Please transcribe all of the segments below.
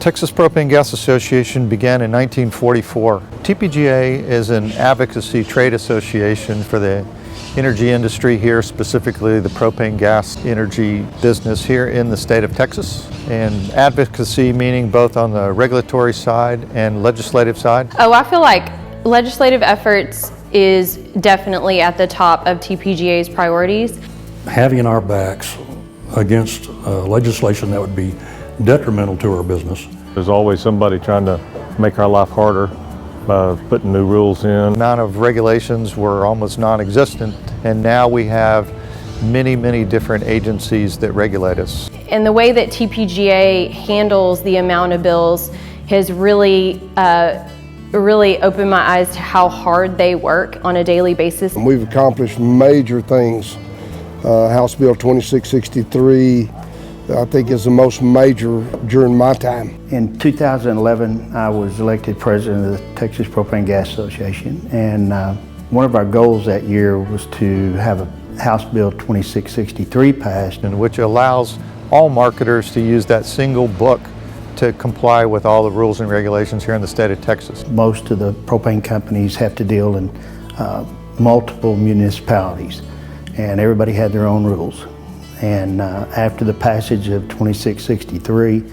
Texas Propane Gas Association began in 1944. TPGA is an advocacy trade association for the energy industry here, specifically the propane gas energy business here in the state of Texas. And advocacy meaning both on the regulatory side and legislative side. Oh, I feel like legislative efforts is definitely at the top of TPGA's priorities. Having our backs against legislation that would be detrimental to our business. There's always somebody trying to make our life harder by putting new rules in. The amount of regulations were almost non-existent, and now we have many different agencies that regulate us. And the way that TPGA handles the amount of bills has really opened my eyes to how hard they work on a daily basis. We've accomplished major things. House Bill 2663, I think, is the most major during my time. In 2011, I was elected president of the Texas Propane Gas Association, and one of our goals that year was to have a House Bill 2663 passed. And which allows all marketers to use that single book to comply with all the rules and regulations here in the state of Texas. Most of the propane companies have to deal in multiple municipalities, and everybody had their own rules. And after the passage of 2663,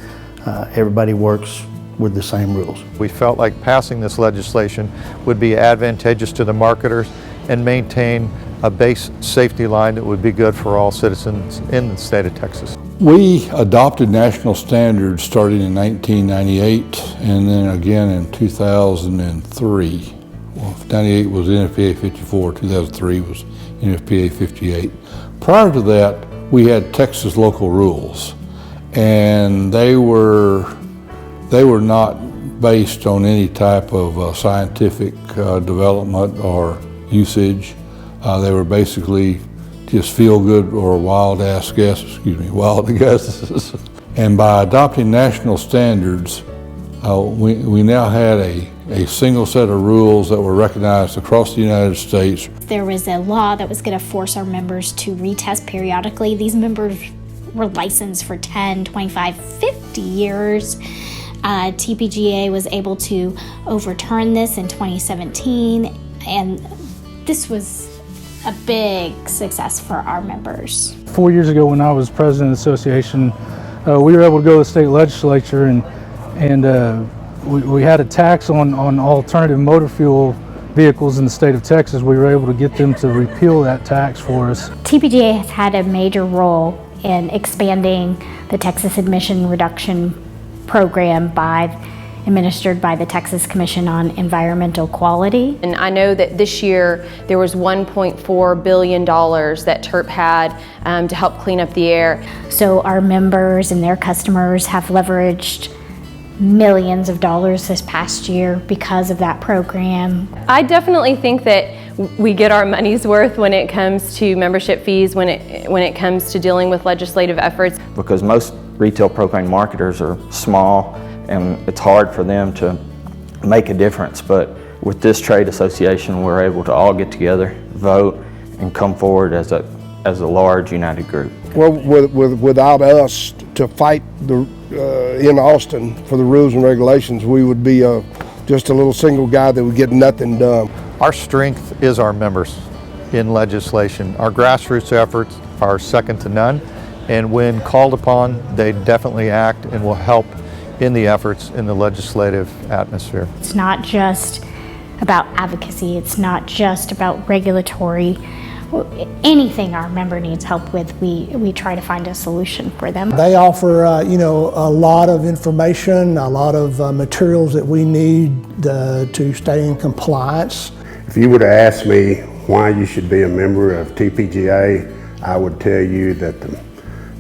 everybody works with the same rules. We felt like passing this legislation would be advantageous to the marketers and maintain a base safety line that would be good for all citizens in the state of Texas. We adopted national standards starting in 1998 and then again in 2003. Well, 98 was NFPA 54, 2003 was NFPA 58. Prior to that, we had Texas local rules, and they were not based on any type of scientific development or usage. They were basically just feel good or wild guesses. And by adopting national standards, we now had a single set of rules that were recognized across the United States. There was a law that was going to force our members to retest periodically. These members were licensed for 10, 25, 50 years. TPGA was able to overturn this in 2017, and this was a big success for our members. 4 years ago, when I was president of the association, we were able to go to the state legislature and we had a tax on alternative motor fuel vehicles in the state of Texas. We were able to get them to repeal that tax for us. TPGA has had a major role in expanding the Texas Emission Reduction Program administered by the Texas Commission on Environmental Quality. And I know that this year there was $1.4 billion that TERP had to help clean up the air. So our members and their customers have leveraged millions of dollars this past year because of that program. I definitely think that we get our money's worth when it comes to membership fees, when it comes to dealing with legislative efforts. Because most retail propane marketers are small and it's hard for them to make a difference, but with this trade association we're able to all get together, vote, and come forward as a large united group. Well, without us to fight in Austin for the rules and regulations, we would be just a little single guy that would get nothing done. Our strength is our members in legislation. Our grassroots efforts are second to none, and when called upon, they definitely act and will help in the efforts in the legislative atmosphere. It's not just about advocacy, it's not just about regulatory. Anything our member needs help with, we try to find a solution for them. They offer a lot of information, a lot of materials that we need to stay in compliance. If you would have asked me why you should be a member of TPGA, I would tell you that the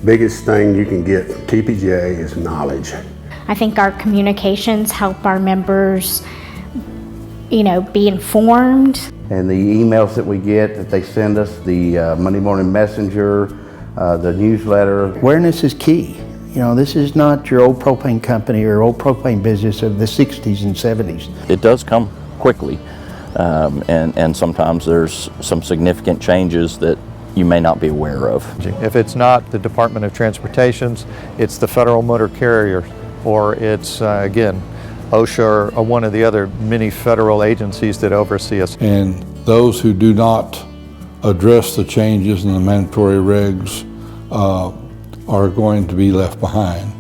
biggest thing you can get from TPGA is knowledge. I think our communications help our members, be informed. And the emails that we get, that they send us, the Monday Morning Messenger, the newsletter. Awareness is key. This is not your old propane company or old propane business of the 60s and 70s. It does come quickly, and sometimes there's some significant changes that you may not be aware of. If it's not the Department of Transportation's, it's the Federal Motor Carrier or it's, again, OSHA or one of the other many federal agencies that oversee us. And those who do not address the changes in the mandatory regs are going to be left behind.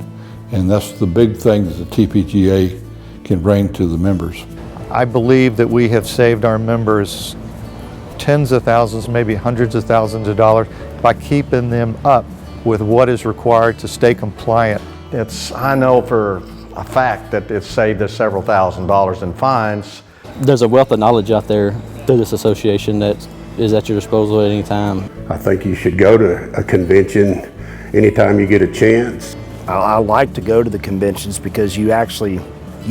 And that's the big thing that the TPGA can bring to the members. I believe that we have saved our members tens of thousands, maybe hundreds of thousands of dollars by keeping them up with what is required to stay compliant. I know for a fact that it's saved us several $1,000s in fines. There's a wealth of knowledge out there through this association that is at your disposal at any time. I think you should go to a convention anytime you get a chance. I like to go to the conventions because you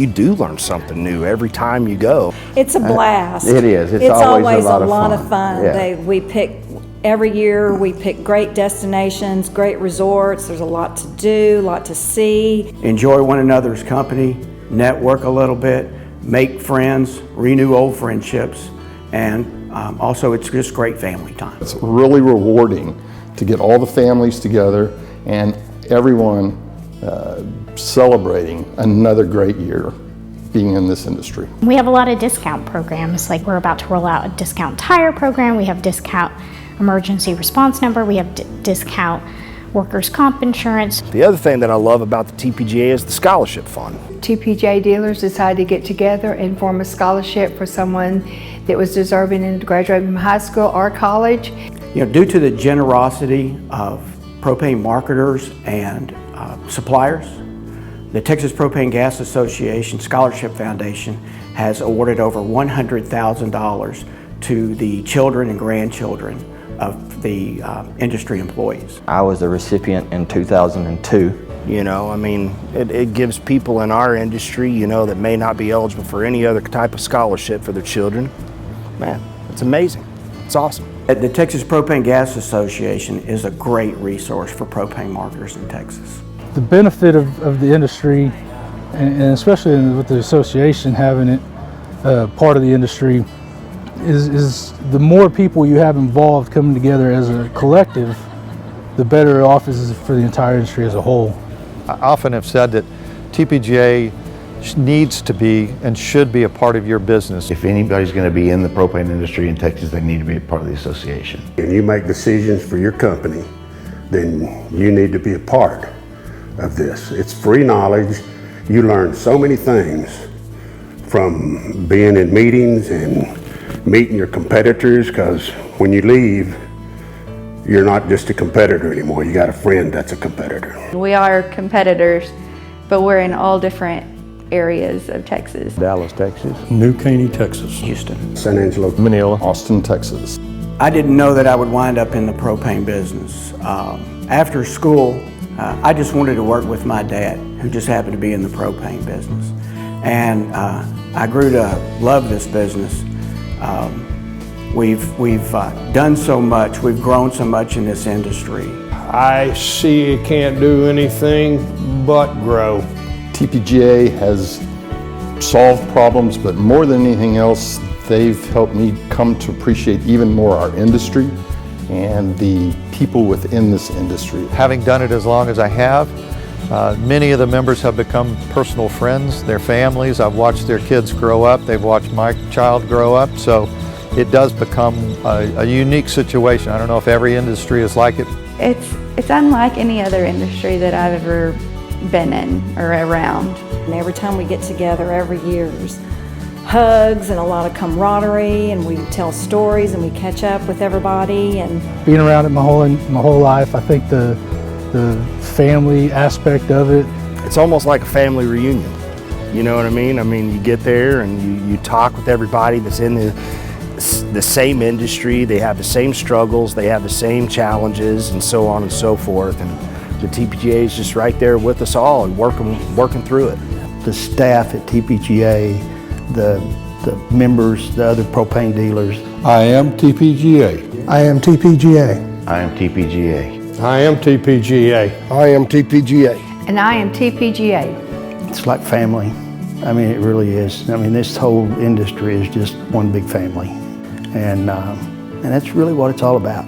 do learn something new every time you go. It's a blast. It is. It's always a lot of fun. Yeah. Every year we pick great destinations, great resorts. There's a lot to do, a lot to see. Enjoy one another's company, network a little bit, make friends, renew old friendships, and also it's just great family time. It's really rewarding to get all the families together and everyone celebrating another great year being in this industry. We have a lot of discount programs, like we're about to roll out a discount tire program, we have discount emergency response number, we have discount workers' comp insurance. The other thing that I love about the TPGA is the scholarship fund. TPGA dealers decided to get together and form a scholarship for someone that was deserving and graduating from high school or college. You know, due to the generosity of propane marketers and suppliers, the Texas Propane Gas Association Scholarship Foundation has awarded over $100,000 to the children and grandchildren of the industry employees. I was a recipient in 2002. You know, I mean, it gives people in our industry, you know, that may not be eligible for any other type of scholarship for their children. Man, it's amazing. It's awesome. The Texas Propane Gas Association is a great resource for propane marketers in Texas. The benefit of the industry, and especially with the association having it part of the industry, is the more people you have involved coming together as a collective, the better off it is for the entire industry as a whole. I often have said that TPGA needs to be and should be a part of your business. If anybody's going to be in the propane industry in Texas, they need to be a part of the association. When you make decisions for your company, then you need to be a part of this. It's free knowledge. You learn so many things from being in meetings and meeting your competitors, because when you leave, you're not just a competitor anymore. You got a friend that's a competitor. We are competitors, but we're in all different areas of Texas. Dallas, Texas. New Caney, Texas. Houston. San Angelo. Mineola. Austin, Texas. I didn't know that I would wind up in the propane business. After school, I just wanted to work with my dad, who just happened to be in the propane business. And I grew to love this business. We've done so much, we've grown so much in this industry. I see it can't do anything but grow. TPGA has solved problems, but more than anything else, they've helped me come to appreciate even more our industry and the people within this industry. Having done it as long as I have, many of the members have become personal friends, their families. I've watched their kids grow up. They've watched my child grow up. So it does become a unique situation. I don't know if every industry is like it. It's unlike any other industry that I've ever been in or around. And every time we get together every year, there's hugs and a lot of camaraderie, and we tell stories and we catch up with everybody. And being around it my whole life, I think the family aspect of it. It's almost like a family reunion. You know what I mean? I mean, you get there and you talk with everybody that's in the same industry. They have the same struggles, they have the same challenges, and so on and so forth. And the TPGA is just right there with us all and working through it. The staff at TPGA, the members, the other propane dealers. I am TPGA. I am TPGA. I am TPGA. I am TPGA. I am TPGA. And I am TPGA. It's like family. I mean, it really is. I mean, this whole industry is just one big family. And that's really what it's all about.